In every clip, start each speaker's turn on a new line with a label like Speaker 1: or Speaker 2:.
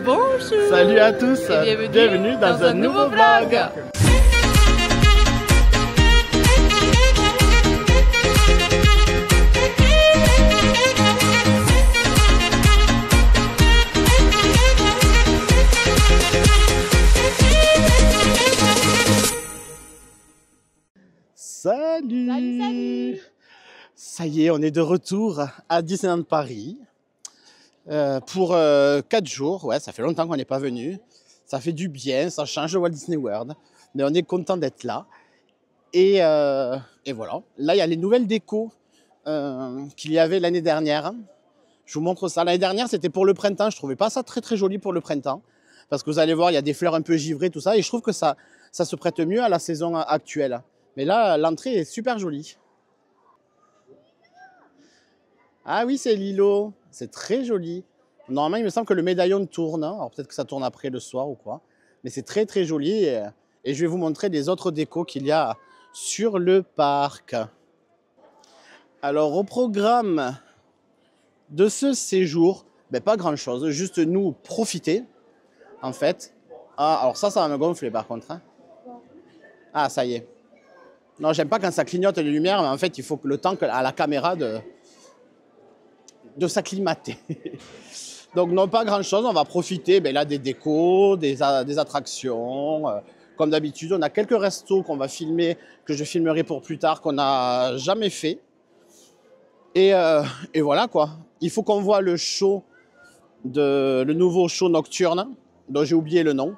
Speaker 1: Bonjour.
Speaker 2: Salut à tous.
Speaker 1: Et bienvenue dans un nouveau vlog.
Speaker 2: Salut.
Speaker 1: Salut.
Speaker 2: Ça y est, on est de retour à Disneyland Paris pour 4 jours. Ouais, ça fait longtemps qu'on n'est pas venu. Ça fait du bien, ça change le Walt Disney World. Mais on est content d'être là. Et voilà. Là, il y a les nouvelles décos qu'il y avait l'année dernière. Je vous montre ça. L'année dernière, c'était pour le printemps. Je trouvais pas ça très très joli pour le printemps. Parce que vous allez voir, il y a des fleurs un peu givrées, tout ça. Et je trouve que ça se prête mieux à la saison actuelle. Mais là, l'entrée est super jolie. Ah oui, c'est Lilo. C'est très joli. Normalement, il me semble que le médaillon tourne. Alors peut-être que ça tourne après le soir ou quoi. Mais c'est très très joli. Et je vais vous montrer les autres décos qu'il y a sur le parc. Alors au programme de ce séjour, pas grand-chose. Juste nous profiter, en fait. Ah, alors ça va me gonfler par contre. Hein. Ah, ça y est. Non, j'aime pas quand ça clignote les lumières, mais en fait, il faut que le temps à la caméra de s'acclimater. Donc, non, pas grand-chose. On va profiter là, des décos, des attractions. Comme d'habitude, on a quelques restos qu'on va filmer, que je filmerai pour plus tard, qu'on n'a jamais fait. Et voilà, quoi. Il faut qu'on voit le show, le nouveau show nocturne, dont j'ai oublié le nom.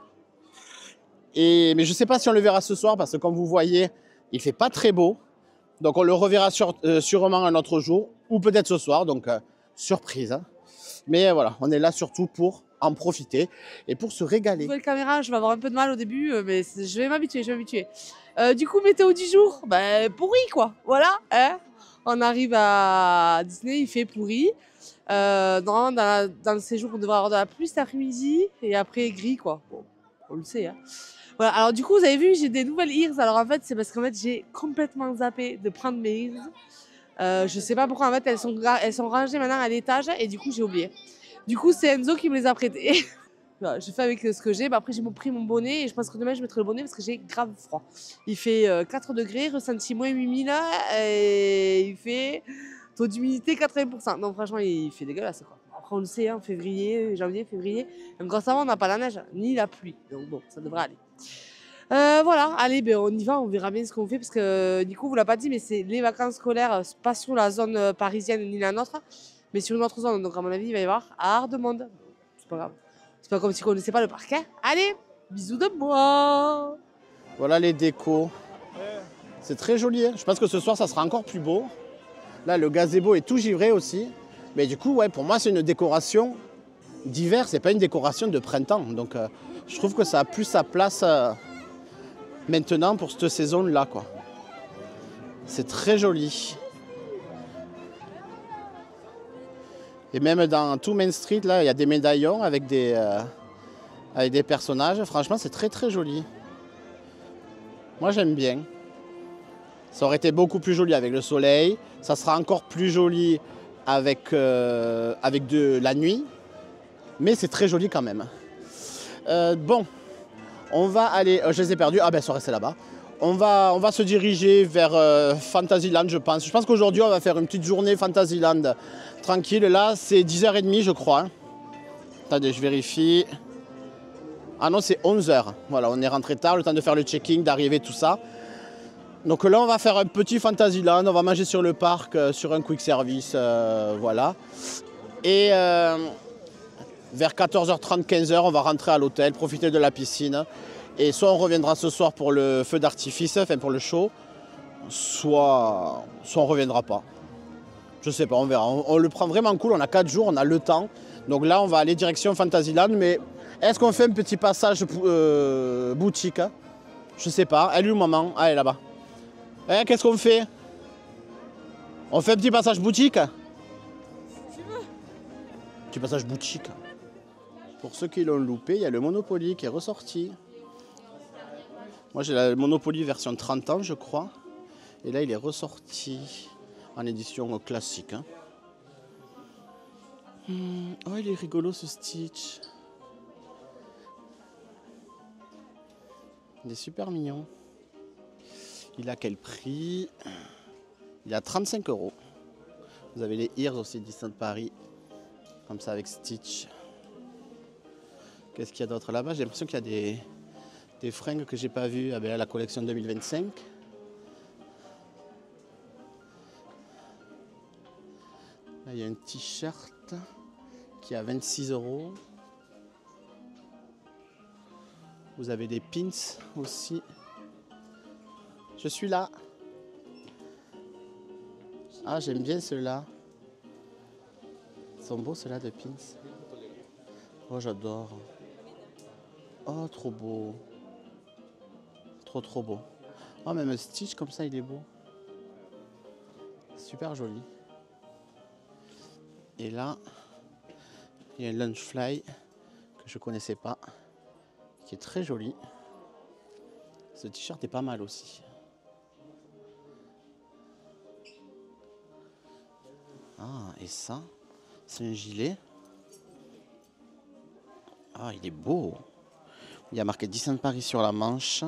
Speaker 2: Mais je ne sais pas si on le verra ce soir, parce que comme vous voyez, il ne fait pas très beau. Donc, on le reverra sûrement un autre jour, ou peut-être ce soir. Donc, surprise. Hein. Mais voilà, on est là surtout pour en profiter et pour se régaler.
Speaker 1: Nouvelle caméra, je vais avoir un peu de mal au début, mais je vais m'habituer, du coup, météo du jour, pourri quoi. Voilà, hein. On arrive à Disney, il fait pourri. Normalement, dans le séjour, on devrait avoir de la pluie cet après-midi et après gris quoi. Bon, on le sait. Hein. Voilà, alors du coup, vous avez vu, j'ai des nouvelles ears. Alors en fait, c'est parce qu'en fait, j'ai complètement zappé de prendre mes ears. Je sais pas pourquoi, en fait, elles sont rangées maintenant à l'étage et du coup, j'ai oublié. Du coup, c'est Enzo qui me les a prêtées. Voilà, j'ai fait avec ce que j'ai. Après, j'ai pris mon bonnet et je pense que demain, je mettrai le bonnet parce que j'ai grave froid. Il fait 4 degrés, ressenti moins 8000 et il fait taux d'humidité 80%. Donc franchement, il fait dégueulasse quoi. Après, on le sait, hein, janvier, février. Même quand ça va, on n'a pas la neige ni la pluie. Donc bon, ça devrait aller. Voilà, allez, on y va, on verra bien ce qu'on fait parce que Nico vous l'a pas dit, mais c'est les vacances scolaires, pas sur la zone parisienne ni la nôtre, mais sur une autre zone. Donc à mon avis, il va y avoir art de monde. C'est pas grave. C'est pas comme si on connaissait pas le parc. Hein. Allez, bisous de moi.
Speaker 2: Voilà les décos. C'est très joli. Hein. Je pense que ce soir, ça sera encore plus beau. Là, le gazebo est tout givré aussi. Mais du coup, ouais, pour moi, c'est une décoration d'hiver. C'est pas une décoration de printemps. Donc, je trouve que ça a plus sa place maintenant pour cette saison-là, quoi. C'est très joli. Et même dans tout Main Street, là, il y a des médaillons avec des personnages. Franchement, c'est très très joli. Moi, j'aime bien. Ça aurait été beaucoup plus joli avec le soleil. Ça sera encore plus joli avec de la nuit. Mais c'est très joli quand même. Bon, on va aller... je les ai perdus. Ah ben, ça restait là-bas. On va se diriger vers Fantasyland, je pense. Je pense qu'aujourd'hui, on va faire une petite journée Fantasyland tranquille. Là, c'est 10h30, je crois. Hein. Attendez, je vérifie. Ah non, c'est 11h. Voilà, on est rentré tard, le temps de faire le check-in, d'arriver, tout ça. Donc là, on va faire un petit Fantasyland. On va manger sur le parc, sur un quick service. Voilà. Et vers 14h30, 15h, on va rentrer à l'hôtel, profiter de la piscine. Et soit on reviendra ce soir pour le feu d'artifice, enfin pour le show, soit on reviendra pas. Je sais pas, on verra. On le prend vraiment cool, on a 4 jours, on a le temps. Donc là, on va aller direction Fantasyland, mais est-ce qu'on fait un petit passage boutique hein? Je sais pas. Elle est où, maman? Ah, elle est là-bas. Qu'est-ce qu'on fait? On fait un petit passage boutique?
Speaker 1: Si tu veux.
Speaker 2: Petit passage boutique. Pour ceux qui l'ont loupé, il y a le Monopoly qui est ressorti. Moi, j'ai le Monopoly version 30 ans, je crois. Et là, il est ressorti en édition classique. Hein. Oh, il est rigolo, ce Stitch. Il est super mignon. Il a quel prix? Il a 35 €. Vous avez les Ears aussi, Disneyland Paris. Comme ça avec Stitch. Qu'est-ce qu'il y a d'autre là-bas? J'ai l'impression qu'il y a des fringues que j'ai pas vues. Ah ben là, la collection 2025. Là, il y a un t-shirt qui est à 26 €. Vous avez des pins aussi. Je suis là. Ah, j'aime bien ceux-là. Ils sont beaux ceux-là de pins. Oh, j'adore. Oh, trop beau. Trop beau. Oh, même un Stitch comme ça, il est beau. Super joli. Et là, il y a un Lunch Fly que je connaissais pas, qui est très joli. Ce t-shirt est pas mal aussi. Ah, et ça, c'est un gilet. Ah, il est beau. Il y a marqué Disneyland Paris sur la manche.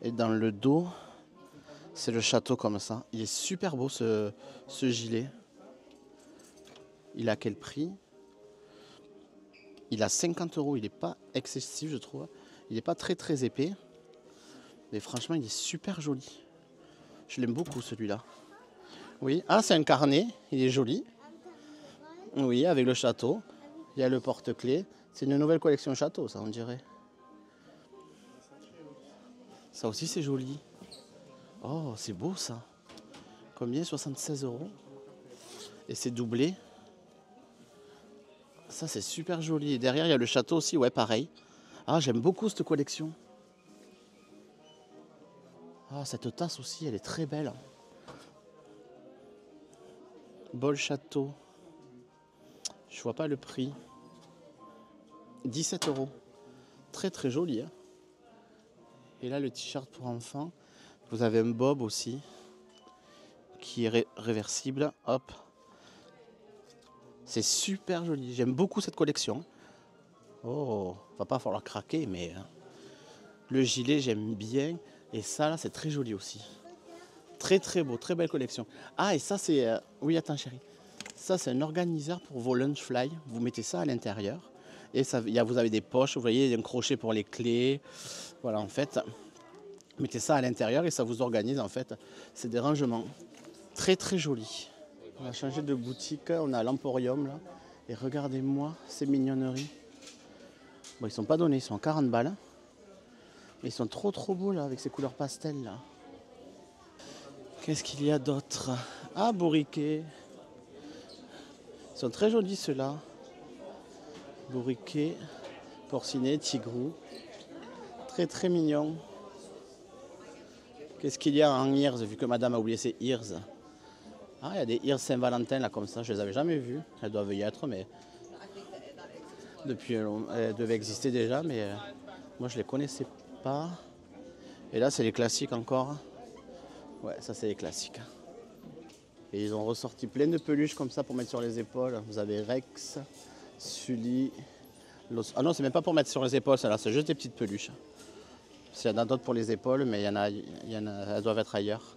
Speaker 2: Et dans le dos, c'est le château comme ça. Il est super beau ce gilet. Il a quel prix? Il a 50 €. Il n'est pas excessif, je trouve. Il n'est pas très épais. Mais franchement, il est super joli. Je l'aime beaucoup celui-là. Oui. Ah, c'est un carnet. Il est joli. Oui, avec le château. Il y a le porte-clés. C'est une nouvelle collection château, ça, on dirait. Ça aussi, c'est joli. Oh, c'est beau, ça. Combien? 76 €. Et c'est doublé. Ça, c'est super joli. Et derrière, il y a le château aussi. Ouais, pareil. Ah, j'aime beaucoup cette collection. Ah, cette tasse aussi, elle est très belle. Bol château. Je vois pas le prix. 17 €. Très joli. Hein. Et là, le t-shirt pour enfants. Vous avez un bob aussi. Qui est réversible. Hop. C'est super joli. J'aime beaucoup cette collection. Oh, va pas falloir craquer, mais le gilet, j'aime bien. Et ça, là, c'est très joli aussi. Très beau, très belle collection. Ah, et ça, c'est... Oui, attends, chérie. Ça, c'est un organiseur pour vos lunch fly. Vous mettez ça à l'intérieur. Et ça, vous avez des poches, vous voyez, il y a un crochet pour les clés. Voilà, en fait, vous mettez ça à l'intérieur et ça vous organise, en fait. C'est des rangements. Très joli. On a changé de boutique. On a l'Emporium, là. Et regardez-moi ces mignonneries. Bon, ils sont pas donnés, ils sont à 40 balles. Mais ils sont trop beaux, là, avec ces couleurs pastel, là. Qu'est-ce qu'il y a d'autre? Ah, bourriquet. Ils sont très jolis, ceux-là. Bourriquet, porcinet, tigrou. Très mignon. Qu'est-ce qu'il y a en Ears, vu que madame a oublié ses Ears? Ah, il y a des Ears Saint-Valentin, là, comme ça. Je les avais jamais vus. Elles doivent y être, mais... Depuis, elles devaient exister déjà, mais moi, je les connaissais pas. Et là, c'est les classiques encore. Ouais, ça, c'est les classiques. Et ils ont ressorti plein de peluches comme ça pour mettre sur les épaules. Vous avez Rex, Sully, Ah non, c'est même pas pour mettre sur les épaules, celle-là, c'est juste des petites peluches. Il y en a d'autres pour les épaules, mais elles doivent être ailleurs.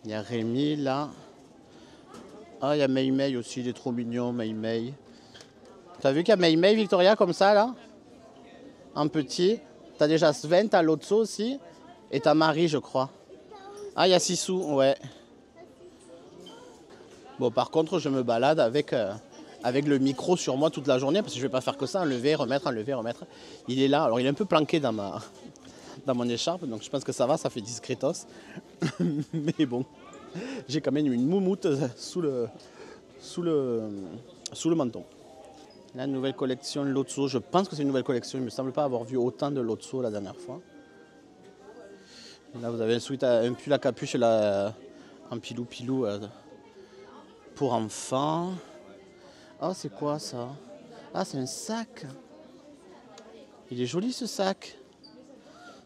Speaker 2: Il y a Rémi là. Ah, il y a Mei Mei aussi, il est trop mignon, Mei Mei. T'as vu qu'il y a Mei Mei, Victoria, comme ça, là? En petit. T'as déjà Sven, t'as Lotso aussi. Et t'as Marie, je crois. Ah, il y a Sissou, ouais. Bon, par contre, je me balade avec le micro sur moi toute la journée, parce que je vais pas faire que ça, enlever, remettre, enlever, remettre. Il est là, alors il est un peu planqué dans mon écharpe, donc je pense que ça va, ça fait discretos. Mais bon, j'ai quand même une moumoute sous le menton. La nouvelle collection Lotso, je pense que c'est une nouvelle collection, il ne me semble pas avoir vu autant de Lotso la dernière fois. Là, vous avez un pull à capuche là, en pilou-pilou pour enfants. Oh, c'est quoi ça? Ah, c'est un sac. Il est joli ce sac.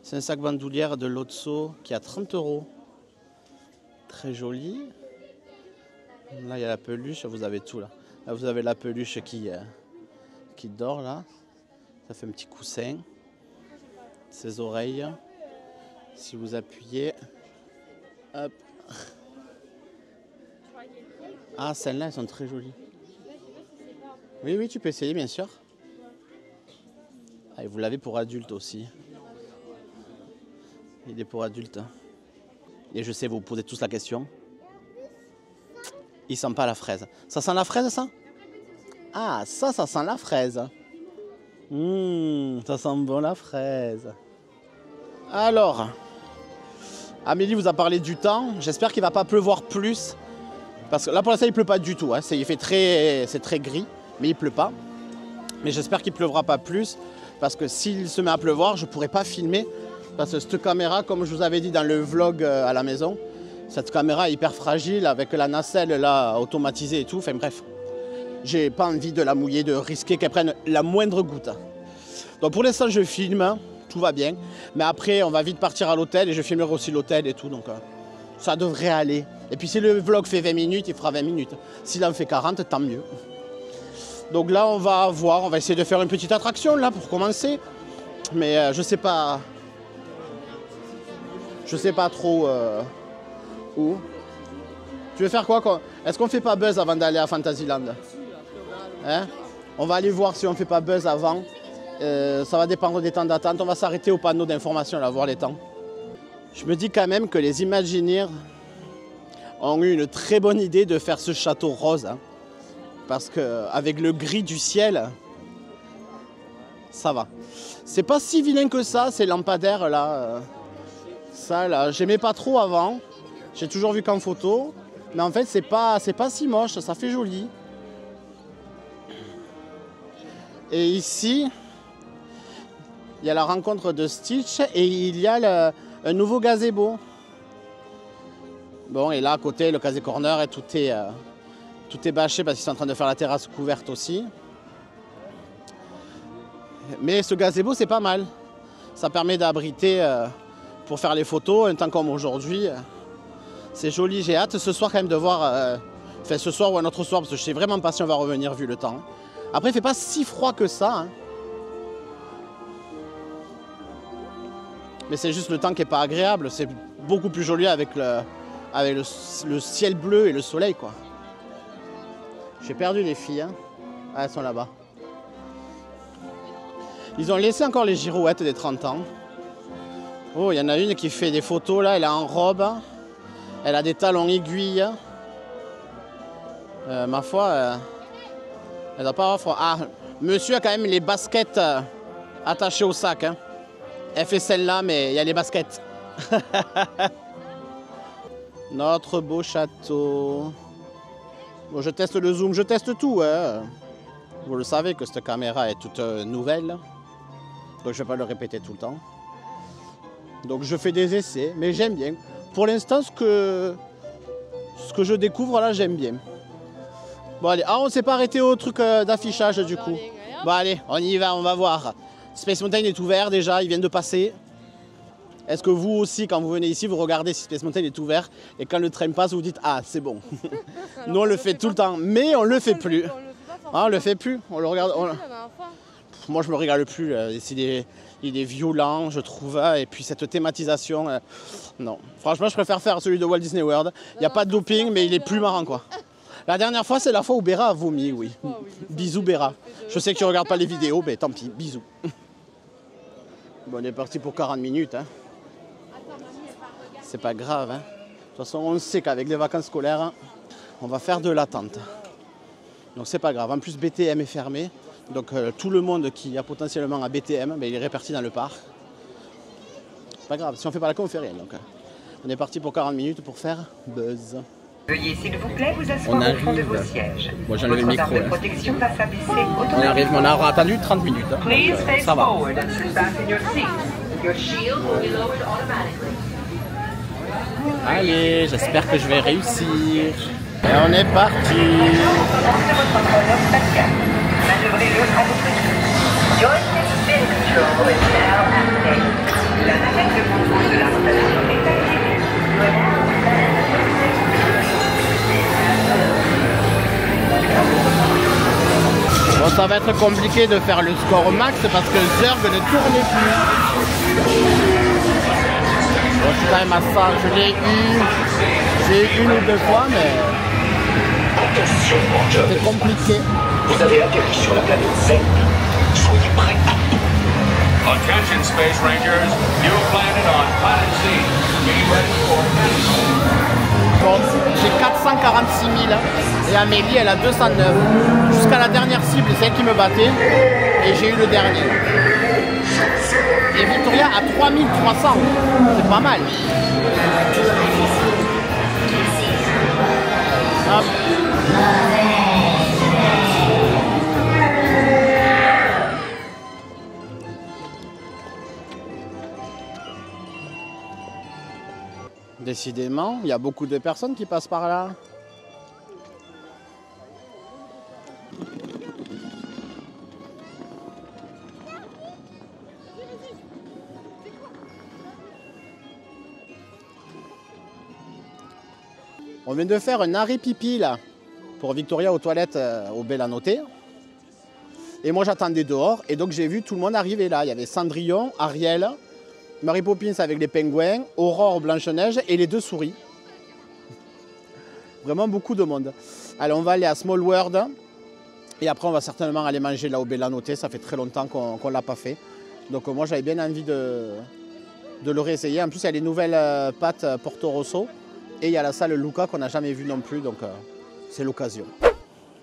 Speaker 2: C'est un sac bandoulière de Lotso qui a 30 €. Très joli. Là, il y a la peluche, vous avez tout là. Là, vous avez la peluche qui dort là. Ça fait un petit coussin. ses oreilles. Si vous appuyez, hop. Ah, celles-là, elles sont très jolies. Oui, oui, tu peux essayer, bien sûr. Ah, et vous l'avez pour adultes aussi. Il est pour adultes. Et je sais, vous posez tous la question. Il sent pas la fraise. Ça sent la fraise, ça? Ah, ça sent la fraise. Ça sent bon la fraise. Alors, Amélie vous a parlé du temps. J'espère qu'il ne va pas pleuvoir plus. Parce que là, pour l'instant, il ne pleut pas du tout. Hein. C'est très gris, mais il ne pleut pas. Mais j'espère qu'il ne pleuvra pas plus. Parce que s'il se met à pleuvoir, je ne pourrai pas filmer. Parce que cette caméra, comme je vous avais dit dans le vlog à la maison, cette caméra est hyper fragile avec la nacelle là, automatisée et tout. Enfin bref, j'ai pas envie de la mouiller, de risquer qu'elle prenne la moindre goutte. Donc pour l'instant, je filme. Tout va bien. Mais après, on va vite partir à l'hôtel et je filmerai aussi l'hôtel et tout. Donc ça devrait aller. Et puis si le vlog fait 20 minutes, il fera 20 minutes. S'il en fait 40, tant mieux. Donc là, on va voir. On va essayer de faire une petite attraction là pour commencer. Mais je sais pas. Je sais pas trop où. Tu veux faire quoi? Est-ce qu'on fait pas buzz avant d'aller à Fantasyland? Hein? On va aller voir si on fait pas buzz avant. Ça va dépendre des temps d'attente. On va s'arrêter au panneau d'information, là, voir les temps. Je me dis quand même que les Imagineers ont eu une très bonne idée de faire ce château rose. Hein, parce qu'avec le gris du ciel, ça va. C'est pas si vilain que ça, ces lampadaires là. Ça là, j'aimais pas trop avant. J'ai toujours vu qu'en photo. Mais en fait, c'est pas si moche, ça fait joli. Et ici, il y a la rencontre de Stitch et il y a un nouveau gazebo. Bon, et là à côté, le Casé Corner, et tout est bâché parce qu'ils sont en train de faire la terrasse couverte aussi. Mais ce gazebo, c'est pas mal. Ça permet d'abriter pour faire les photos, un temps comme aujourd'hui. C'est joli, j'ai hâte ce soir quand même de voir, enfin ce soir ou un autre soir, parce que je sais vraiment pas si on va revenir vu le temps. Après, il fait pas si froid que ça. Hein. Mais c'est juste le temps qui n'est pas agréable. C'est beaucoup plus joli avec le ciel bleu et le soleil, quoi. J'ai perdu les filles. Hein. Ah, elles sont là-bas. Ils ont laissé encore les girouettes des 30 ans. Oh, il y en a une qui fait des photos, là. Elle est en robe. Elle a des talons aiguilles. Ma foi, elle doit pas avoir froid. Ah, monsieur a quand même les baskets attachées au sac. Hein. Elle fait celle-là, mais il y a les baskets. Notre beau château. Bon, je teste le zoom, je teste tout. Hein. Vous le savez que cette caméra est toute nouvelle. Donc je ne vais pas le répéter tout le temps. Donc je fais des essais, mais j'aime bien. Pour l'instant, ce que je découvre là, j'aime bien. Bon allez, on ne s'est pas arrêté au truc d'affichage du coup. Bon allez, on y va, on va voir. Space Mountain est ouvert déjà, il vient de passer. Est-ce que vous aussi, quand vous venez ici, vous regardez si Space Mountain est ouvert et quand le train passe, vous dites « Ah, c'est bon ». Nous, on le fait tout le temps, mais on ne le fait plus. On le fait plus, on le regarde. Moi, je me régale plus. Il est violent, je trouve. Et puis cette thématisation, non. Franchement, je préfère faire celui de Walt Disney World. Il n'y a pas de doping, mais il est plus marrant, quoi. La dernière fois, c'est la fois où Béra a vomi, oui. Bisous, Béra. Je sais que tu ne regardes pas les vidéos, mais tant pis, bisous. Bon, on est parti pour 40 minutes. Hein. C'est pas grave. Hein. De toute façon, on sait qu'avec les vacances scolaires, on va faire de l'attente. Donc, c'est pas grave. En plus, BTM est fermé. Donc, tout le monde qui a potentiellement un BTM, il est réparti dans le parc. C'est pas grave. Si on fait pas la con, on fait rien. Donc, on est parti pour 40 minutes pour faire buzz.
Speaker 3: Veuillez s'il vous plaît vous asseoir au fond de vos sièges.
Speaker 2: Bon, j'ai enlevé le micro.
Speaker 3: Votre arme de protection va s'abaisser
Speaker 2: On arrive, on a attendu 30 minutes. Hein.
Speaker 3: Please face
Speaker 2: ça va.
Speaker 3: forward and sit back in your seat. Your shield will be lowered automatically.
Speaker 2: Allez, j'espère que je vais réussir. Et on est parti.
Speaker 3: Commencez votre chrono spatial. Manœuvrez-le à votre guise. Joystick spin control is now activated. La manette de contrôle de l'installation est activée.
Speaker 2: Bon, ça va être compliqué de faire le score max parce que Zerg ne tourne plus. Bon, je suis quand même à ça. Je l'ai eu. J'ai une ou deux fois, mais
Speaker 4: Attention, Morton.
Speaker 2: c'est compliqué.
Speaker 4: Vous avez atterri sur la planète Z. Soyez prêts.
Speaker 5: Attention, Space Rangers. You have landed on Planet Z. Be ready for
Speaker 2: Bon, j'ai 446 000 et Amélie elle a 209. Jusqu'à la dernière cible, c'est elle qui me battait et j'ai eu le dernier. Et Victoria a 3300, c'est pas mal. Hop. Décidément, il y a beaucoup de personnes qui passent par là. On vient de faire un arrêt pipi là pour Victoria aux toilettes au Bella Notte. Et moi j'attendais dehors et donc j'ai vu tout le monde arriver là. Il y avait Cendrillon, Ariel, Mary Poppins avec les pingouins, Aurore, Blanche-Neige et les deux souris. Vraiment beaucoup de monde. Allez, on va aller à Small World et après on va certainement aller manger là au Bella Notte. Ça fait très longtemps qu'on ne l'a pas fait. Donc moi j'avais bien envie de le réessayer. En plus il y a les nouvelles pâtes Porto Rosso et il y a la salle Luca qu'on n'a jamais vue non plus. Donc c'est l'occasion.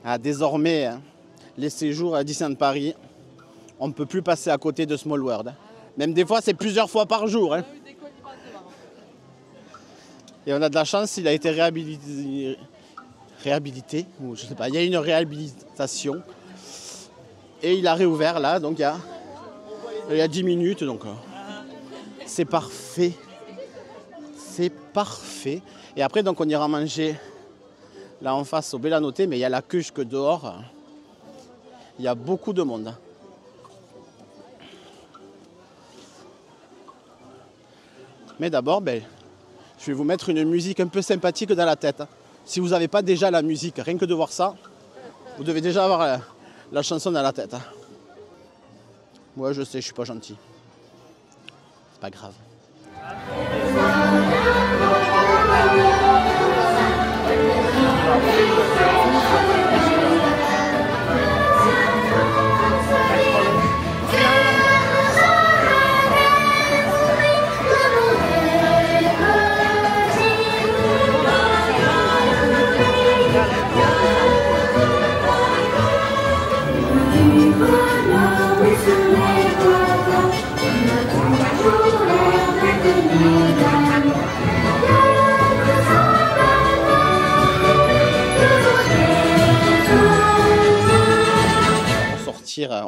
Speaker 2: Ah, désormais, hein, les séjours à Disneyland Paris, on ne peut plus passer à côté de Small World. Même des fois, c'est plusieurs fois par jour. Hein. Et on a de la chance, il a été réhabilité, ou je sais pas, il y a une réhabilitation. Et il a réouvert là, donc il y a 10 minutes, donc c'est parfait. C'est parfait. Et après, donc on ira manger là en face au Bella Notte, mais il y a la queue jusque dehors. Il y a beaucoup de monde. Mais d'abord, je vais vous mettre une musique un peu sympathique dans la tête. Si vous n'avez pas déjà la musique, rien que de voir ça, vous devez déjà avoir la chanson dans la tête. Moi, je sais, je suis pas gentil. C'est pas grave.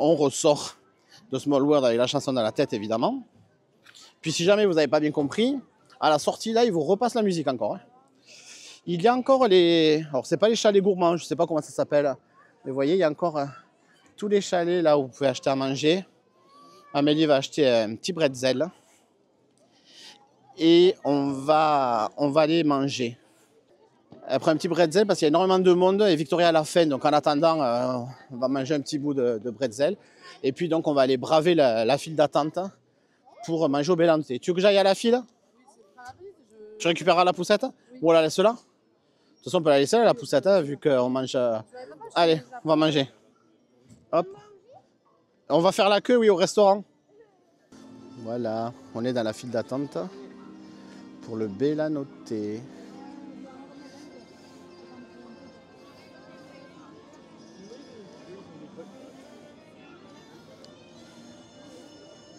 Speaker 2: On ressort de Small World avec la chanson dans la tête évidemment. Puis si jamais vous n'avez pas bien compris, à la sortie là, il vous repasse la musique encore. Hein. Il y a encore les... Alors c'est pas les chalets gourmands, je sais pas comment ça s'appelle. Mais vous voyez, il y a encore tous les chalets là où vous pouvez acheter à manger. Amélie va acheter un petit bretzel. Et on va aller manger. Elle prend un petit bretzel parce qu'il y a énormément de monde et Victoria à la fin. Donc en attendant, on va manger un petit bout de bretzel. Et puis donc on va aller braver la file d'attente pour manger au Bella Notte. Tu veux que j'aille à la file? Tu récupéreras la poussette? Ou on la laisse là? De toute façon on peut la laisser là, la poussette, vu qu'on mange... Allez, on va manger. Hop. On va faire la queue, oui, au restaurant. Voilà, on est dans la file d'attente pour le Bella Notte.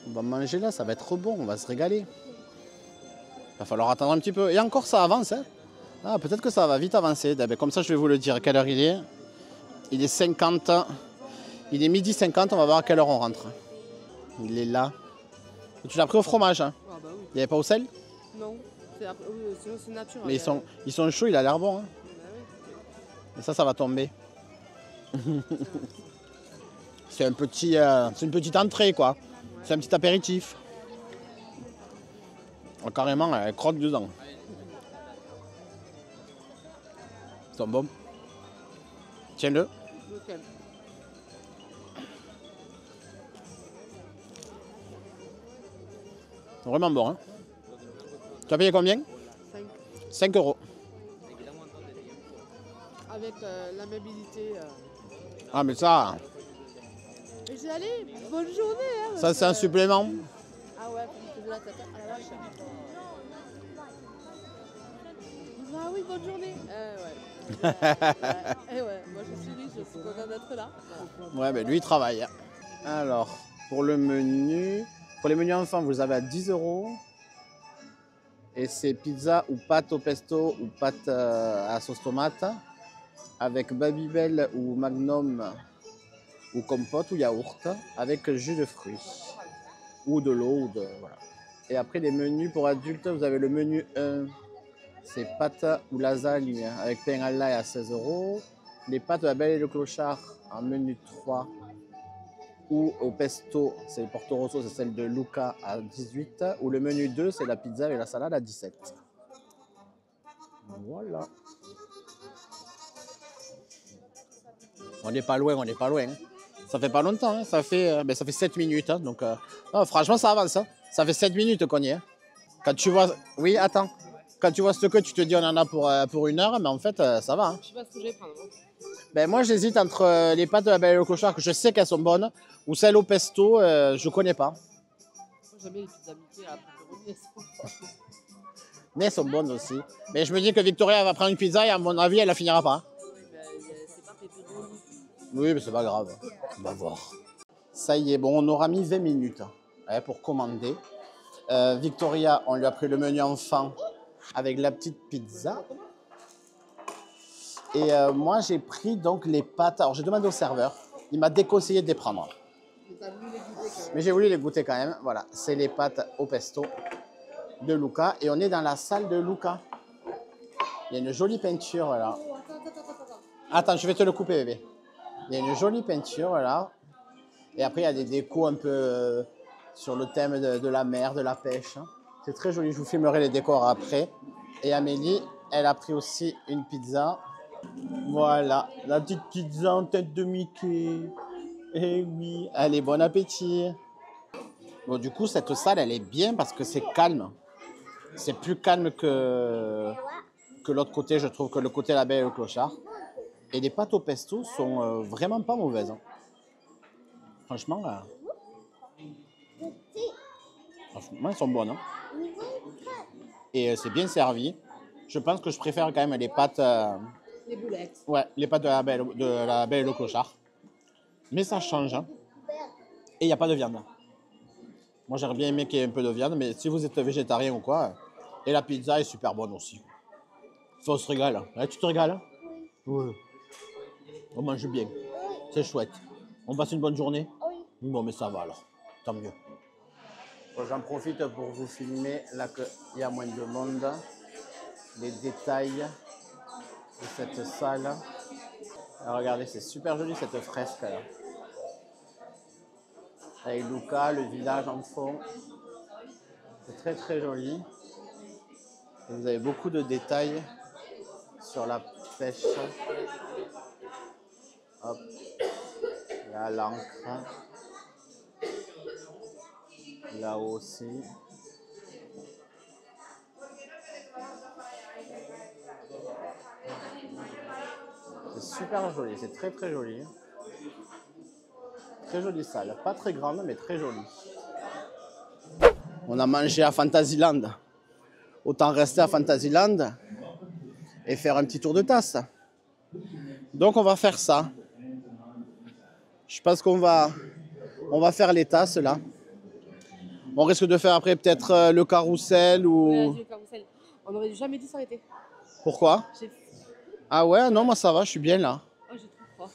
Speaker 2: On va manger là, ça va être bon, on va se régaler. Il va falloir attendre un petit peu. Et encore, ça avance. Hein. Ah, peut-être que ça va vite avancer. Comme ça, je vais vous le dire. À quelle heure il est? Il est 50. Il est midi 50, on va voir à quelle heure on rentre. Il est là. Et tu l'as pris au fromage. Hein.
Speaker 1: Ah bah oui.
Speaker 2: Il n'y avait pas au sel?
Speaker 1: Non, sinon c'est naturel.
Speaker 2: Mais ils sont chauds, il a l'air bon. Hein.
Speaker 1: Bah oui.
Speaker 2: Et ça va tomber. C'est une petite entrée, quoi. C'est un petit apéritif. Oh, carrément, elle croque dedans. Ils sont bons. Tiens-le.
Speaker 1: Okay.
Speaker 2: Vraiment bon. Hein. Tu as payé combien?
Speaker 1: 5.
Speaker 2: 5 euros.
Speaker 1: Avec l'amabilité.
Speaker 2: Ah, mais ça,
Speaker 1: Et j'ai allé, bonne journée. Hein,
Speaker 2: ça c'est un supplément.
Speaker 1: Ah ouais, pour me poser la tête. Ah la vache. Ah oui, bonne journée. Ouais. Ouais, moi je suis riche, je suis contente d'être là.
Speaker 2: Ouais, mais lui, il travaille. Alors, pour le menu, pour les menus enfants, vous avez à 10 euros. Et c'est pizza ou pâte au pesto ou pâte à sauce tomate. Avec Babybel ou Magnum ou compote ou yaourt. Avec jus de fruits. Ou de l'eau. Ou de, voilà. Et après, les menus pour adultes, vous avez le menu 1. C'est pâte ou lasagne avec pain à l'ail à 16 euros. Les pâtes de la Belle et le Clochard en menu 3 ou au pesto, c'est le Porto Rosso, c'est celle de Luca à 18. Ou le menu 2, c'est la pizza et la salade à 17. Voilà. On n'est pas loin, on n'est pas loin. Ça fait pas longtemps, hein. Ça fait 7 minutes. Hein. Donc, non, franchement, ça avance. Hein. Ça fait 7 minutes qu'on y est. Quand tu vois... Oui, attends. Quand tu vois ce que tu te dis on en a pour 1 heure, mais en fait, ça va. Hein.
Speaker 1: Je sais pas ce que je vais prendre.
Speaker 2: Ben, moi, j'hésite entre les pâtes de la Belle et le Clochard, que je sais qu'elles sont bonnes, ou celles au pesto, je connais pas.
Speaker 1: J'aime bien les pizzas Mickey, là, elles sont bonnes.
Speaker 2: Mais elles sont bonnes aussi. Mais je me dis que Victoria va prendre une pizza et à mon avis, elle la finira pas.
Speaker 1: Oui, mais c'est pas pepperoni.
Speaker 2: Oui, mais c'est pas grave. On va voir. Ça y est, bon, on aura mis 20 minutes pour commander. Victoria, on lui a pris le menu enfant avec la petite pizza. Et moi, j'ai pris donc les pâtes. Alors, j'ai demandé au serveur. Il m'a déconseillé de les prendre. Mais j'ai voulu les goûter quand même. Voilà, c'est les pâtes au pesto de Luca. Et on est dans la salle de Luca. Il y a une jolie peinture là. Attends, je vais te le couper, bébé. Il y a une jolie peinture là. Et après, il y a des décos un peu sur le thème de la mer, de la pêche. C'est très joli. Je vous filmerai les décors après. Et Amélie, elle a pris aussi une pizza. Voilà, la petite pizza en tête de Mickey. Eh oui, allez, bon appétit. Bon, du coup, cette salle, elle est bien parce que c'est calme. C'est plus calme que l'autre côté. Je trouve que le côté La Belle et le Clochard. Et les pâtes au pesto sont vraiment pas mauvaises. Hein. Franchement, elles sont bonnes. Hein. Et c'est bien servi. Je pense que je préfère quand même les pâtes...
Speaker 1: Les boulettes.
Speaker 2: Ouais, les pâtes de la Belle et le Clochard. Mais ça change. Hein. Et il n'y a pas de viande. Moi, j'aurais bien aimé qu'il y ait un peu de viande, mais si vous êtes végétarien ou quoi... Et la pizza est super bonne aussi. On se régale. Ouais, tu te régales? Oui. On mange bien. C'est chouette. On passe une bonne journée? Oui. Bon, mais ça va alors. Tant mieux. Bon, j'en profite pour vous filmer là qu'il y a moins de monde. Les détails de cette salle. Alors, regardez, c'est super joli cette fresque là. Avec Luca, le village en fond. C'est très très joli. Et vous avez beaucoup de détails sur la pêche. Hop. Là, l'ancre. Là aussi. C'est super joli, c'est très très joli. Très jolie salle, pas très grande mais très jolie. On a mangé à Fantasyland. Autant rester à Fantasyland et faire un petit tour de tasse. Donc on va faire ça. Je pense qu'on va faire les tasses là. On risque de faire après peut-être le carrousel ou...
Speaker 1: Ouais, le carrousel. On aurait jamais dû s'arrêter.
Speaker 2: Pourquoi? Ah ouais, non, moi ça va, je suis bien là.
Speaker 1: Oh, j'ai trop froid.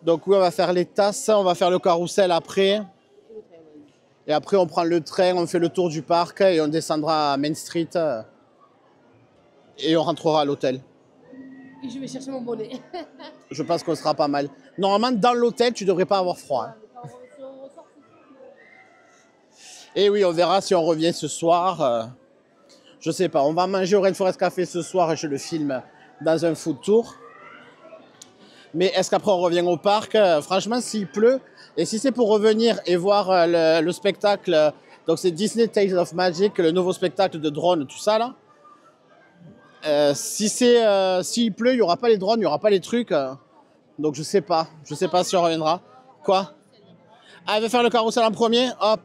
Speaker 2: Donc oui, on va faire les tasses, on va faire le carrousel après. Et après on prend le train, on fait le tour du parc et on descendra à Main Street. Et on rentrera à l'hôtel.
Speaker 1: Et je vais chercher mon bonnet.
Speaker 2: Je pense qu'on sera pas mal. Normalement, dans l'hôtel, tu devrais pas avoir froid. Hein. Et oui, on verra si on revient ce soir. Je sais pas, on va manger au Rainforest Café ce soir et je le filme dans un food tour. Mais est-ce qu'après on revient au parc? Franchement, s'il pleut, et si c'est pour revenir et voir le spectacle Donc c'est Disney Tales of Magic, le nouveau spectacle de drones, tout ça là. S'il pleut, il n'y aura pas les drones, il n'y aura pas les trucs. Donc je sais pas si on reviendra. Quoi? Ah, elle veut faire le carrousel en premier? Hop.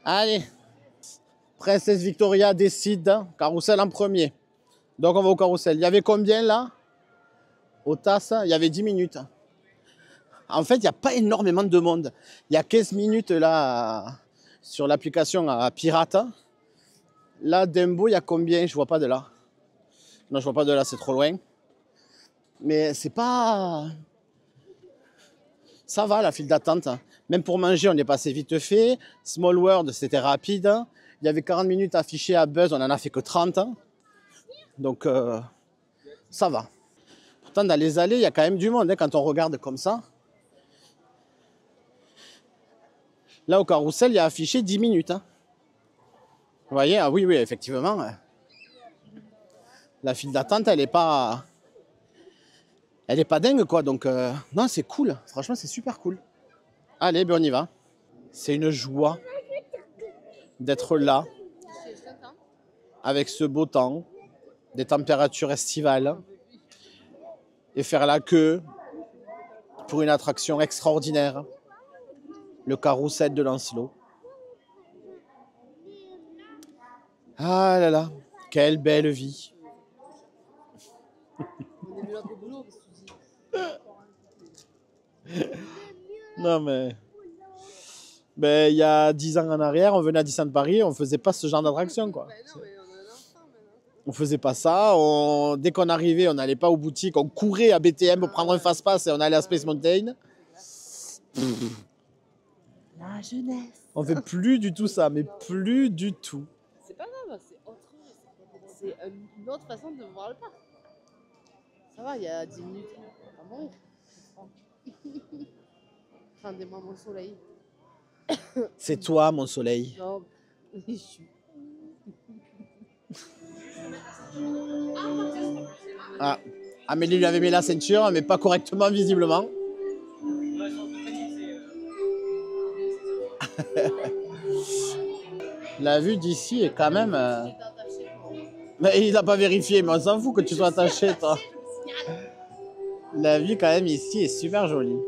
Speaker 2: Allez. Princesse Victoria décide, carrousel en premier. Donc on va au carrousel. Il y avait combien là? Au TAS, il y avait 10 minutes. En fait, il n'y a pas énormément de monde. Il y a 15 minutes là sur l'application à Pirate. Là, Dumbo, il y a combien? Je vois pas de là. Non, je vois pas de là, c'est trop loin. Mais c'est pas... Ça va, la file d'attente. Même pour manger, on est passé vite fait. Small World, c'était rapide. Il y avait 40 minutes affichées à Buzz, on n'en a fait que 30. Donc, ça va. Pourtant, dans les allées, il y a quand même du monde, hein, quand on regarde comme ça. Là, au carrousel, il y a affiché 10 minutes. Hein. Vous voyez? Ah oui, effectivement. La file d'attente, elle n'est pas dingue, quoi. Donc, non, c'est cool. Franchement, c'est super cool. Allez, ben on y va. C'est une joie d'être là, avec ce beau temps, des températures estivales, et faire la queue pour une attraction extraordinaire, le carrousel de Lancelot. Ah là là, quelle belle vie. Non mais... Ben, il y a 10 ans en arrière, on venait à Disneyland Paris, on faisait pas ce genre d'attraction, quoi. On faisait pas ça. Dès qu'on arrivait, on n'allait pas aux boutiques, on courait à BTM pour prendre un fast-pass et on allait à Space Mountain.
Speaker 1: La jeunesse.
Speaker 2: On fait plus du tout ça, mais plus du tout.
Speaker 1: C'est pas grave, c'est autre chose. C'est une autre façon de voir le parc. Ça va, il y a 10 minutes, on va pas mourir. Rendez-moi mon soleil.
Speaker 2: C'est toi, mon soleil.
Speaker 1: Non, je suis.
Speaker 2: Ah, Amélie lui avait mis la ceinture, mais pas correctement, visiblement. La vue d'ici est quand même... Mais il n'a pas vérifié, mais on s'en fout que tu sois attaché, toi. La vue, quand même, ici est super jolie.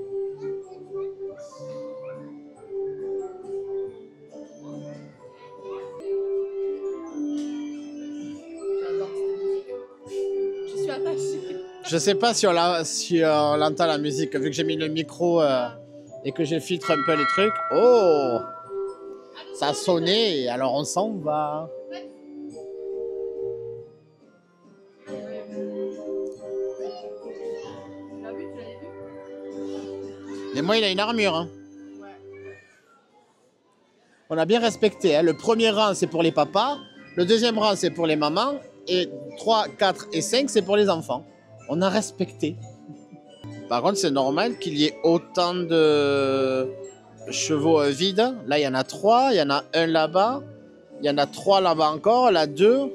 Speaker 2: Je sais pas si on entend la musique, vu que j'ai mis le micro et que je filtre un peu les trucs. Oh! Ça a sonné, alors on s'en va. Et moi, il a une armure. Hein. On a bien respecté. Hein. Le premier rang, c'est pour les papas. Le deuxième rang, c'est pour les mamans. Et 3, 4 et 5, c'est pour les enfants. On a respecté. Par contre, c'est normal qu'il y ait autant de chevaux vides. Là, il y en a 3. Il y en a un là-bas. Il y en a 3 là-bas encore. Là, 2.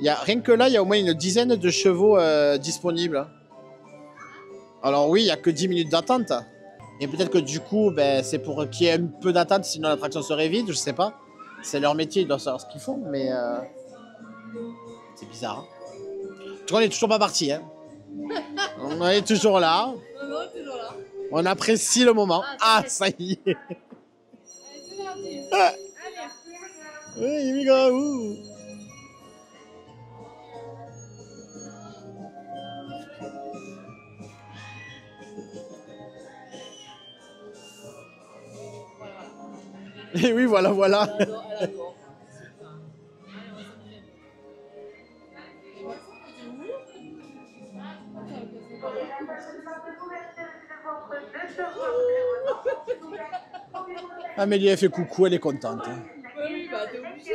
Speaker 2: Rien que là, il y a au moins une dizaine de chevaux disponibles. Alors oui, il n'y a que 10 minutes d'attente. Et peut-être que du coup, ben, c'est pour qu'il y ait un peu d'attente, sinon l'attraction serait vide, je sais pas. C'est leur métier, ils doivent savoir ce qu'ils font, mais c'est bizarre. Hein. En tout cas, on n'est toujours pas parti. Hein. On est toujours là. On apprécie le moment. Ah, ça y est. Oui, here we go. Et oui, voilà, voilà. Amélie, elle fait coucou, elle est contente.
Speaker 1: Oui, bah t'es obligé.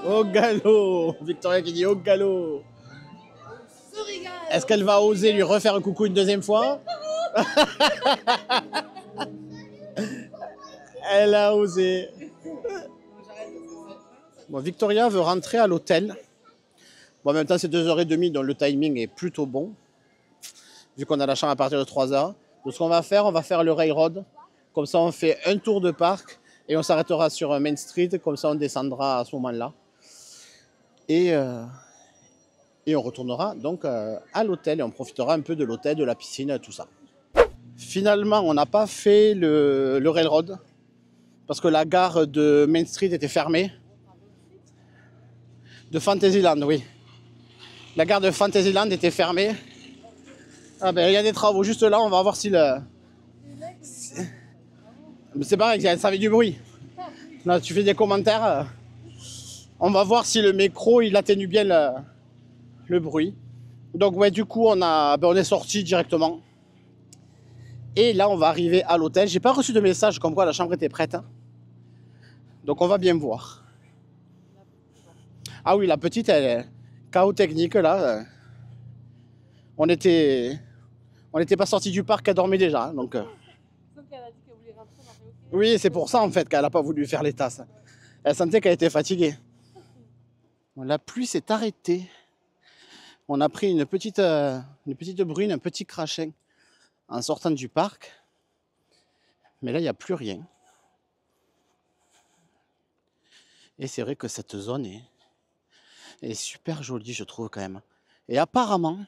Speaker 2: Au galop. Victoria qui dit au galop. Est-ce qu'elle va oser lui refaire un coucou une deuxième fois? Elle a osé. Bon, Victoria veut rentrer à l'hôtel Bon, en même temps, c'est 2h30, donc le timing est plutôt bon, vu qu'on a la chambre à partir de 3h. Donc, ce qu'on va faire le railroad. Comme ça, on fait un tour de parc et on s'arrêtera sur Main Street. Comme ça, on descendra à ce moment-là. Et on retournera donc à l'hôtel et on profitera un peu de l'hôtel, de la piscine, tout ça. Finalement, on n'a pas fait le railroad parce que la gare de Main Street était fermée. De Fantasyland, oui. La gare de Fantasyland était fermée. Ah ben, il y a des travaux juste là, on va voir si le... C'est pareil, ça fait du bruit. Là, tu fais des commentaires. On va voir si le micro, il atténue bien le bruit. Donc ouais, du coup, on est sorti directement. Et là, on va arriver à l'hôtel. J'ai pas reçu de message comme quoi la chambre était prête. Hein. Donc on va bien voir. Ah oui, la petite, elle est chaos technique là. On n'était pas sorti du parc, elle dormait déjà. Hein, donc, oui, c'est pour ça en fait qu'elle n'a pas voulu faire les tasses. Elle sentait qu'elle était fatiguée. La pluie s'est arrêtée. On a pris une petite brune, un petit crachin en sortant du parc. Mais là, il n'y a plus rien. Et c'est vrai que cette zone est super jolie, je trouve quand même. Et apparemment,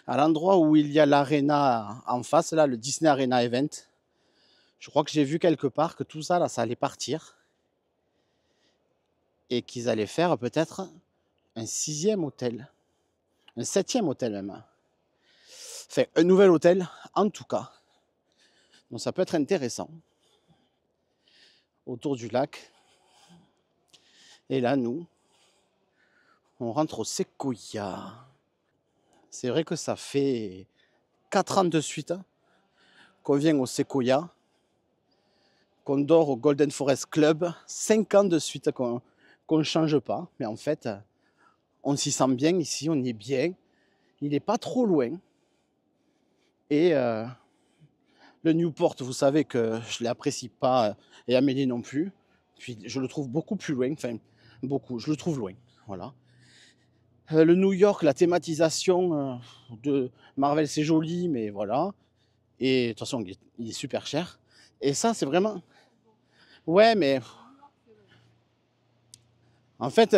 Speaker 2: à l'endroit où il y a l'arena en face, là, le Disney Arena Event, je crois que j'ai vu quelque part que tout ça, là, ça allait partir. Et qu'ils allaient faire peut-être un 6e hôtel. Un 7e hôtel même. Enfin, un nouvel hôtel, en tout cas. Donc ça peut être intéressant. Autour du lac. Et là, nous, on rentre au Sequoia. C'est vrai que ça fait 4 ans de suite qu'on vient au Sequoia, qu'on dort au Golden Forest Club. 5 ans de suite qu'on ne change pas. Mais en fait, on s'y sent bien ici, on y est bien. Il n'est pas trop loin. Et le Newport, vous savez que je ne l'apprécie pas, et Amélie non plus. Puis je le trouve beaucoup plus loin. Enfin, beaucoup, je le trouve loin. Voilà. Le New York, la thématisation de Marvel, c'est joli, mais voilà. Et de toute façon, il est super cher. Et ça, c'est vraiment... Ouais, mais... En fait,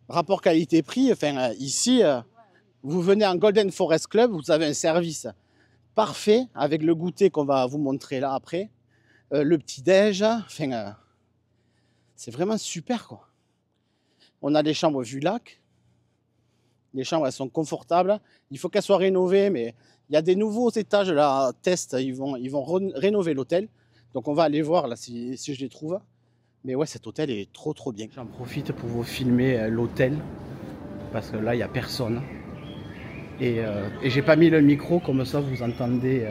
Speaker 2: rapport qualité-prix, enfin, ici, vous venez en Golden Forest Club, vous avez un service parfait avec le goûter qu'on va vous montrer là après. Le petit-déj, enfin, c'est vraiment super, quoi. On a des chambres vue lac. Les chambres, elles sont confortables. Il faut qu'elles soient rénovées, mais il y a des nouveaux étages là, test. Ils vont rénover l'hôtel. Donc on va aller voir là si je les trouve. Mais ouais, cet hôtel est trop bien. J'en profite pour vous filmer l'hôtel. Parce que là, il n'y a personne. Et j'ai pas mis le micro, comme ça vous entendez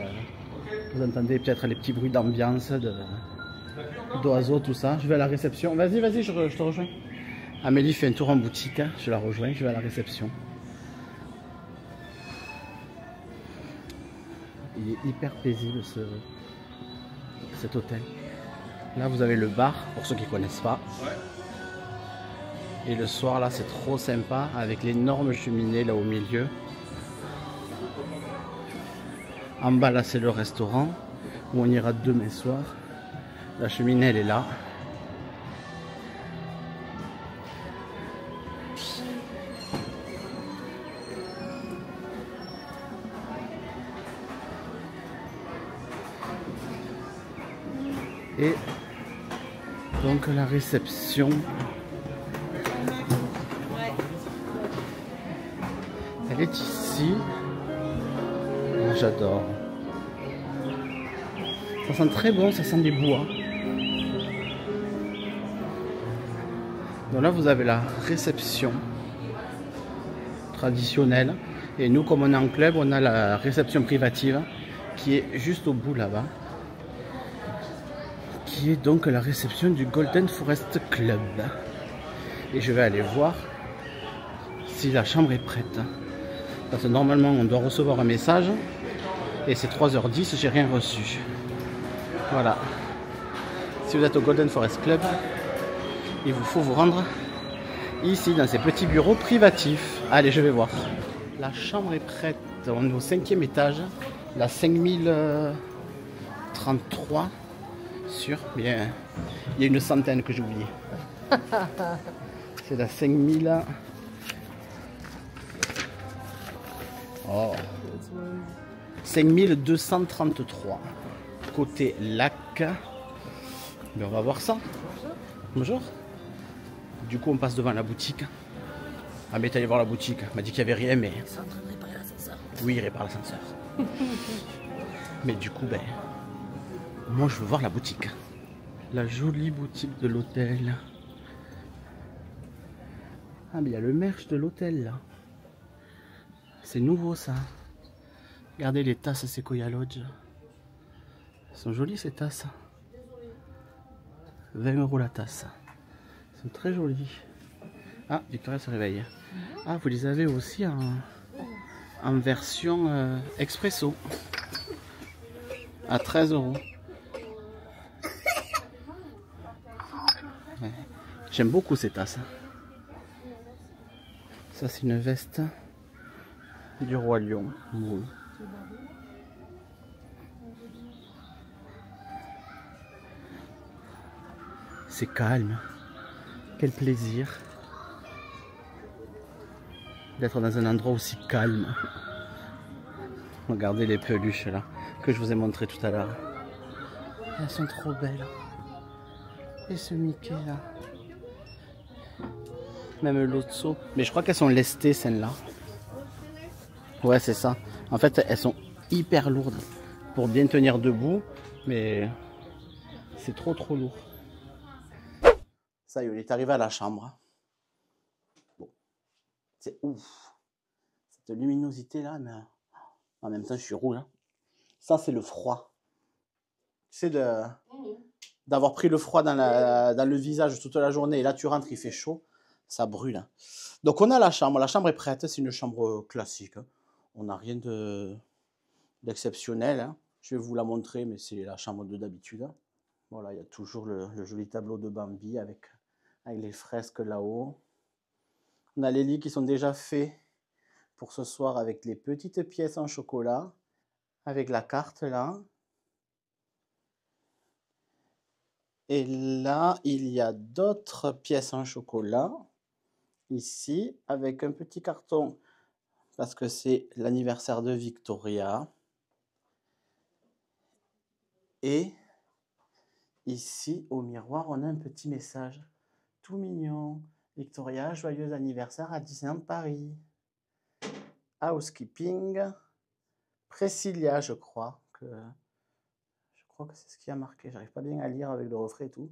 Speaker 2: peut-être les petits bruits d'ambiance, d'oiseaux, tout ça. Je vais à la réception. Vas-y, je te rejoins. Amélie fait un tour en boutique. Je la rejoins, je vais à la réception. Il est hyper paisible cet hôtel. Là vous avez le bar pour ceux qui ne connaissent pas. Et le soir là c'est trop sympa avec l'énorme cheminée là au milieu. En bas là c'est le restaurant où on ira demain soir. La cheminée elle est là. Et donc la réception, elle est ici. J'adore. Ça sent très bon, ça sent des bois. Donc là vous avez la réception traditionnelle. Et nous comme on est en club, on a la réception privative qui est juste au bout là-bas. Qui est donc la réception du Golden Forest Club. Et je vais aller voir si la chambre est prête. Parce que normalement on doit recevoir un message. Et c'est 3h10, j'ai rien reçu. Voilà. Si vous êtes au Golden Forest Club, il vous faut vous rendre ici dans ces petits bureaux privatifs. Allez, je vais voir. La chambre est prête. On est au 5e étage. La 5033 sur. Bien, il y a une centaine que j'ai oublié. C'est la 5000. Oh. 5233. Côté lac. Mais on va voir ça. Bonjour. Du coup, on passe devant la boutique. Ah, mais t'es allé voir la boutique. Il m'a dit qu'il n'y avait rien, mais.
Speaker 1: Ils sont en train de réparer l'ascenseur.
Speaker 2: Oui, il répare l'ascenseur. Mais du coup, ben. Moi, je veux voir la boutique. La jolie boutique de l'hôtel. Ah, mais il y a le merch de l'hôtel là. C'est nouveau ça. Regardez les tasses Sequoia Lodge. Elles sont jolies ces tasses. 20 € la tasse. Elles sont très jolies. Ah, Victoria se réveille. Ah, vous les avez aussi en version expresso. À 13 €. Ouais. J'aime beaucoup ces tasses. Ça, c'est une veste du roi lion. Oui. C'est calme. Quel plaisir d'être dans un endroit aussi calme. Regardez les peluches là que je vous ai montré tout à l'heure. Elles sont trop belles. Et ce Mickey là. Même l'Otso. Mais je crois qu'elles sont lestées celles-là. Ouais, c'est ça. En fait, elles sont hyper lourdes pour bien tenir debout. Mais c'est trop lourd. Ça y est, on est arrivé à la chambre. Bon. C'est ouf. Cette luminosité là, mais en même temps, je suis rouge. Hein. Ça, c'est le froid. C'est d'avoir pris le froid dans le visage toute la journée. Et là, tu rentres, il fait chaud. Ça brûle. Donc, on a la chambre. La chambre est prête. C'est une chambre classique. On n'a rien d'exceptionnel. Hein. Je vais vous la montrer, mais c'est la chambre d'habitude. Voilà, il y a toujours le joli tableau de Bambi avec les fresques là-haut. On a les lits qui sont déjà faits pour ce soir avec les petites pièces en chocolat. Avec la carte là. Et là, il y a d'autres pièces en chocolat. Ici, avec un petit carton. Parce que c'est l'anniversaire de Victoria. Et ici, au miroir, on a un petit message. Tout mignon. Victoria, joyeux anniversaire à Disneyland Paris. Housekeeping. Priscilla, je crois que c'est ce qui a marqué. J'arrive pas bien à lire avec le reflet et tout.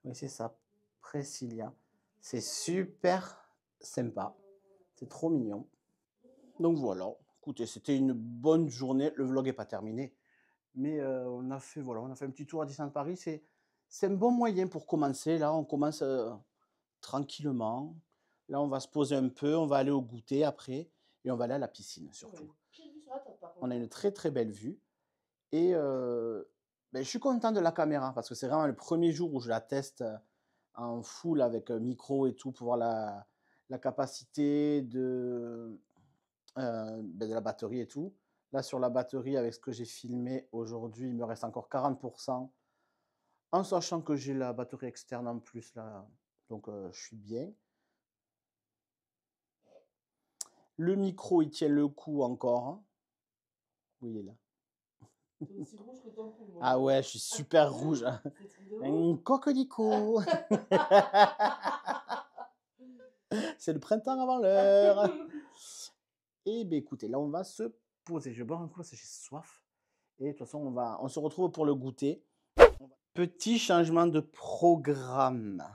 Speaker 2: Oui, c'est ça. Priscilla. C'est super sympa. C'est trop mignon. Donc voilà. Écoutez, c'était une bonne journée. Le vlog n'est pas terminé. Mais on a fait un petit tour à Disneyland Paris. C'est un bon moyen pour commencer. Là, on commence tranquillement. Là, on va se poser un peu. On va aller au goûter après. Et on va aller à la piscine surtout. On a une très belle vue. Et je suis content de la caméra parce que c'est vraiment le premier jour où je la teste en full avec micro et tout pour voir la capacité de la batterie et tout. Là, sur la batterie, avec ce que j'ai filmé aujourd'hui, il me reste encore 40%. En sachant que j'ai la batterie externe en plus, là, donc je suis bien. Le micro, il tient le coup encore. Hein. Oui, il est là.
Speaker 1: Aussi rouge que ton cou, moi.
Speaker 2: Ah ouais, je suis super rouge. Un coquelicot. C'est le printemps avant l'heure. Et bien écoutez, là on va se poser. Je vais boire un coup parce que j'ai soif. Et de toute façon, on se retrouve pour le goûter. Petit changement de programme.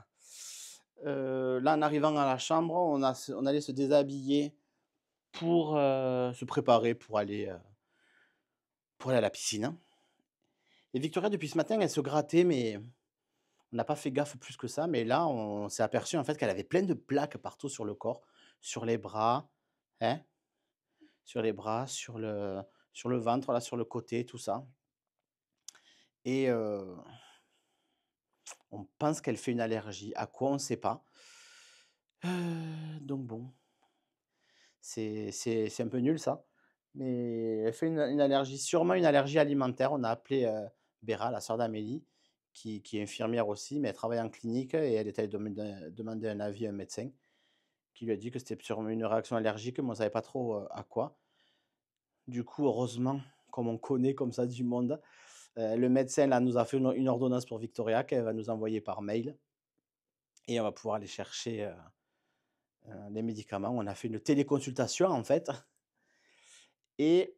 Speaker 2: Là, en arrivant à la chambre, on allait se déshabiller pour se préparer pour aller à la piscine. Et Victoria, depuis ce matin, elle se grattait, mais on n'a pas fait gaffe plus que ça. Mais là, on s'est aperçu en fait qu'elle avait plein de plaques partout sur le corps, sur les bras, hein, sur les bras, sur le ventre, là, sur le côté, tout ça. Et on pense qu'elle fait une allergie. À quoi, on ne sait pas. Donc bon, c'est un peu nul ça. Mais elle fait une allergie, sûrement une allergie alimentaire. On a appelé Béra, la sœur d'Amélie, qui est infirmière aussi, mais elle travaille en clinique et elle était allée demander un avis à un médecin qui lui a dit que c'était sûrement une réaction allergique, mais on ne savait pas trop à quoi. Du coup, heureusement, comme on connaît comme ça du monde, le médecin là, nous a fait une ordonnance pour Victoria qu'elle va nous envoyer par mail et on va pouvoir aller chercher les médicaments. On a fait une téléconsultation en fait. Et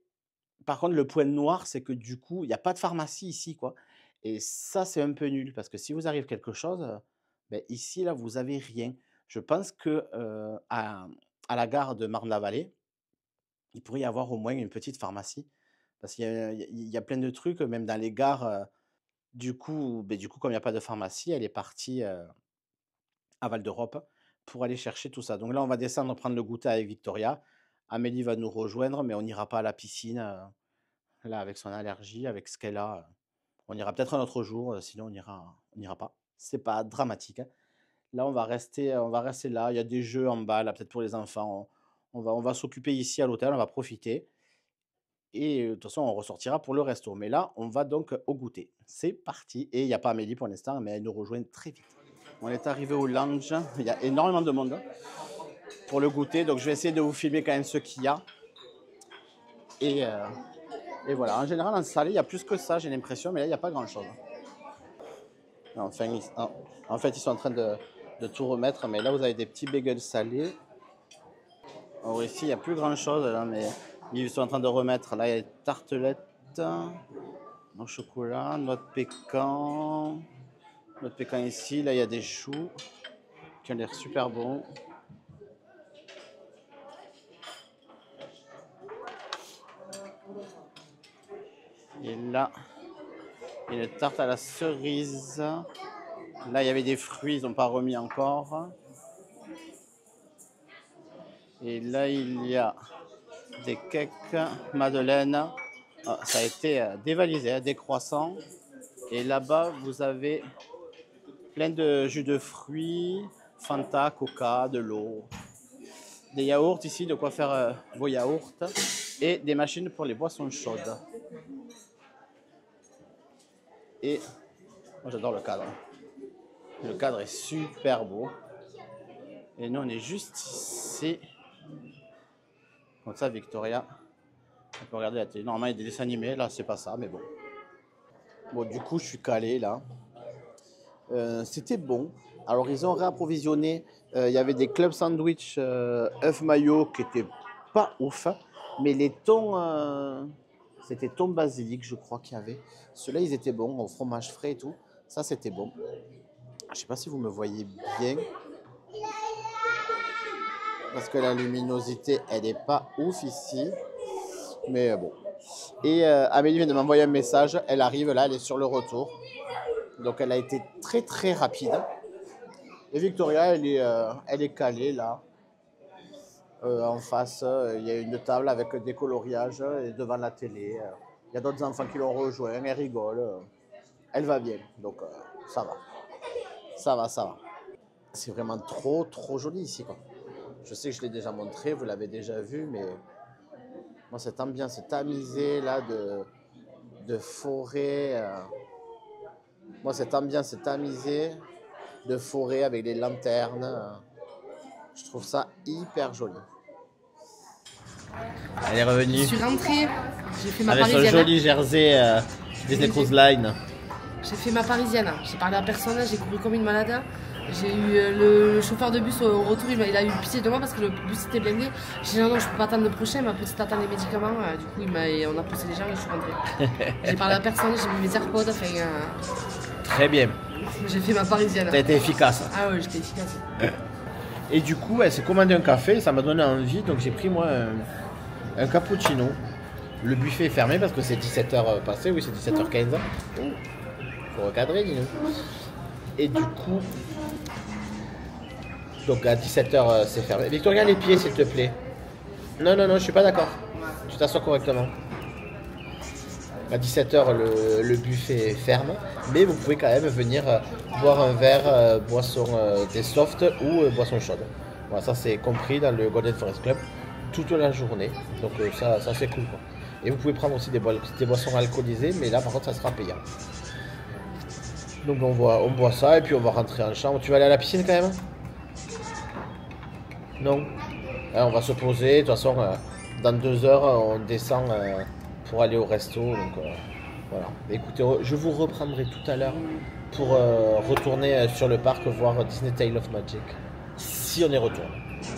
Speaker 2: par contre, le point noir, c'est que du coup, il n'y a pas de pharmacie ici, quoi. Et ça, c'est un peu nul parce que si vous arrive quelque chose, ben, ici, là, vous avez rien. Je pense que à la gare de Marne-la-Vallée, il pourrait y avoir au moins une petite pharmacie. Parce qu'il y a plein de trucs, même dans les gares. Du coup, comme il n'y a pas de pharmacie, elle est partie à Val d'Europe pour aller chercher tout ça. Donc là, on va descendre prendre le goûter avec Victoria. Amélie va nous rejoindre, mais on n'ira pas à la piscine. Là, avec son allergie, avec ce qu'elle a. On ira peut-être un autre jour, sinon on n'ira pas. C'est pas dramatique, hein. Là, on va rester là. Il y a des jeux en bas, là, peut-être pour les enfants. On va s'occuper ici à l'hôtel, on va profiter. Et de toute façon, on ressortira pour le resto. Mais là, on va donc au goûter. C'est parti. Et il n'y a pas Amélie pour l'instant, mais elle nous rejoint très vite. On est arrivé au lounge. Il y a énormément de monde pour le goûter. Donc, je vais essayer de vous filmer quand même ce qu'il y a. Et voilà. En général, en salé, il y a plus que ça, j'ai l'impression. Mais là, il n'y a pas grand-chose. Enfin, en fait, ils sont en train de tout remettre. Mais là, vous avez des petits bagels salés. Alors ici, il n'y a plus grand-chose, là, mais ils sont en train de remettre. Là, il y a des tartelettes au chocolat, noix de pécan. Noix de pécan ici. Là, il y a des choux qui ont l'air super bons. Et là, il y a une tarte à la cerise. Là, il y avait des fruits, ils n'ont pas remis encore. Et là, il y a des cakes madeleine. Ah, ça a été dévalisé, hein, des croissants. Et là-bas, vous avez plein de jus de fruits, Fanta, Coca, de l'eau. Des yaourts ici, de quoi faire vos yaourts. Et des machines pour les boissons chaudes. Et moi, j'adore le cadre. Le cadre est super beau. Et nous, on est juste ici. Comme ça, Victoria, on peut regarder la télé. Normalement, il y a des dessins animés. Là, c'est pas ça, mais bon. Bon, du coup, je suis calé, là. C'était bon. Alors, ils ont réapprovisionné. Il y avait des club sandwich œuf mayo qui étaient pas ouf. Mais les thons, c'était thon basilic, je crois qu'il y avait. Ceux-là, ils étaient bons, au fromage frais et tout. Ça, c'était bon. Je sais pas si vous me voyez bien. Parce que la luminosité, elle n'est pas ouf ici. Mais bon. Et Amélie vient de m'envoyer un message. Elle arrive là, elle est sur le retour. Donc elle a été très très rapide. Et Victoria, elle est calée là. En face, il y a une table avec des coloriages et devant la télé. Il y a d'autres enfants qui l'ont rejoint, elle rigole. Elle va bien, donc ça va. Ça va, ça va. C'est vraiment trop trop joli ici, quoi. Je sais que je l'ai déjà montré, vous l'avez déjà vu, mais moi cette ambiance tamisée là de forêt. Moi cette ambiance tamisée de forêt avec les lanternes, je trouve ça hyper joli. Elle est revenue.
Speaker 1: Je suis rentrée, j'ai fait ma
Speaker 2: avec
Speaker 1: parisienne.
Speaker 2: son joli jersey Disney Cruise Line.
Speaker 1: J'ai fait ma parisienne, j'ai parlé à personne, j'ai couru comme une malade. J'ai eu le chauffeur de bus au retour, il a eu pitié de moi parce que le bus était blindé. J'ai dit non, je peux pas attendre le prochain, ma petite attend les médicaments. Du coup, on a poussé les gens et je suis rentrée. J'ai parlé à personne, j'ai mis mes AirPods.
Speaker 2: Très bien.
Speaker 1: J'ai fait ma parisienne.
Speaker 2: T'as été efficace.
Speaker 1: Ah ouais, j'étais efficace.
Speaker 2: Et du coup, elle s'est commandé un café, ça m'a donné envie, donc j'ai pris moi un cappuccino. Le buffet est fermé parce que c'est 17h passé, oui, c'est 17h15. Faut recadrer, dis-nous. Et du coup, donc à 17h c'est fermé. Victoria, les pieds s'il te plaît. Non, je suis pas d'accord. Tu t'assois correctement. À 17h le buffet est ferme, mais vous pouvez quand même venir boire un verre boisson des softs ou boisson chaude. Voilà, ça c'est compris dans le Golden Forest Club toute la journée. Donc ça c'est cool quoi. Et vous pouvez prendre aussi des boissons alcoolisées, mais là par contre ça sera payant. Donc on boit ça et puis on va rentrer en chambre. Tu vas aller à la piscine quand même? Non. On va se poser, de toute façon dans 2 heures on descend pour aller au resto. Donc voilà. Écoutez, je vous reprendrai tout à l'heure pour retourner sur le parc voir Disney Tale of Magic. Si on y retourne.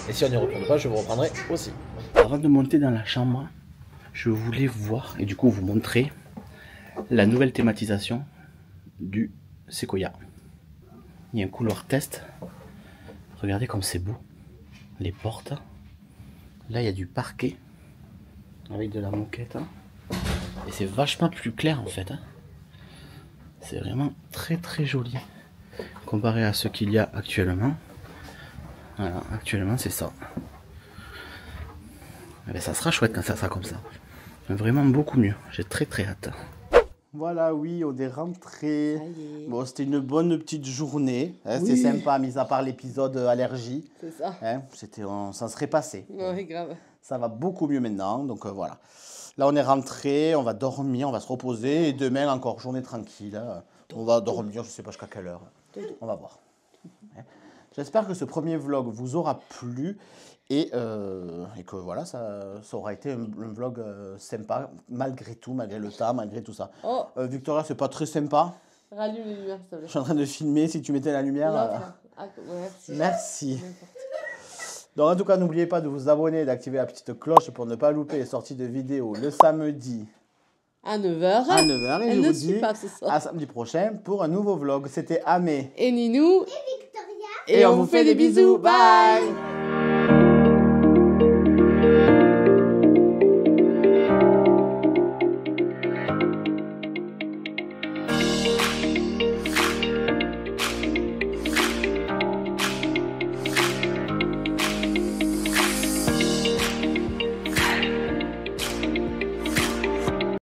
Speaker 2: Et si on n'y retourne pas, je vous reprendrai aussi.
Speaker 6: Avant de monter dans la chambre, je voulais voir et du coup vous montrer la nouvelle thématisation du Sequoia. Il y a un couloir test. Regardez comme c'est beau. Les portes. Là il y a du parquet avec de la moquette. Et c'est vachement plus clair en fait. C'est vraiment très très joli comparé à ce qu'il y a actuellement. Voilà, actuellement c'est ça. Eh bien, ça sera chouette quand ça sera comme ça. Vraiment beaucoup mieux. J'ai très très hâte. Voilà, oui, on est rentré. Bon, c'était une bonne petite journée. Hein, oui. C'était sympa, mis à part l'épisode allergie. C'est ça. Hein, ça serait passé.
Speaker 1: Ouais, grave.
Speaker 6: Ça va beaucoup mieux maintenant. Donc voilà. Là, on est rentré, on va dormir, on va se reposer. Et demain, encore journée tranquille. On va dormir, je ne sais pas jusqu'à quelle heure. On va voir. J'espère que ce premier vlog vous aura plu et que voilà, ça aura été un vlog sympa, malgré tout, malgré le temps, malgré tout ça. Oh. Victoria, c'est pas très sympa.
Speaker 1: Rallume les lumières, s'il te plaît. Je
Speaker 6: suis en train de filmer, si tu mettais la lumière.
Speaker 1: Merci.
Speaker 6: Merci. Donc en tout cas, n'oubliez pas de vous abonner et d'activer la petite cloche pour ne pas louper les sorties de vidéos le samedi.
Speaker 1: À 9h.
Speaker 6: À 9h. Et je vous dis à samedi prochain pour un nouveau vlog. C'était Amé.
Speaker 1: Et Ninou.
Speaker 6: Et on vous fait des bisous. Bye.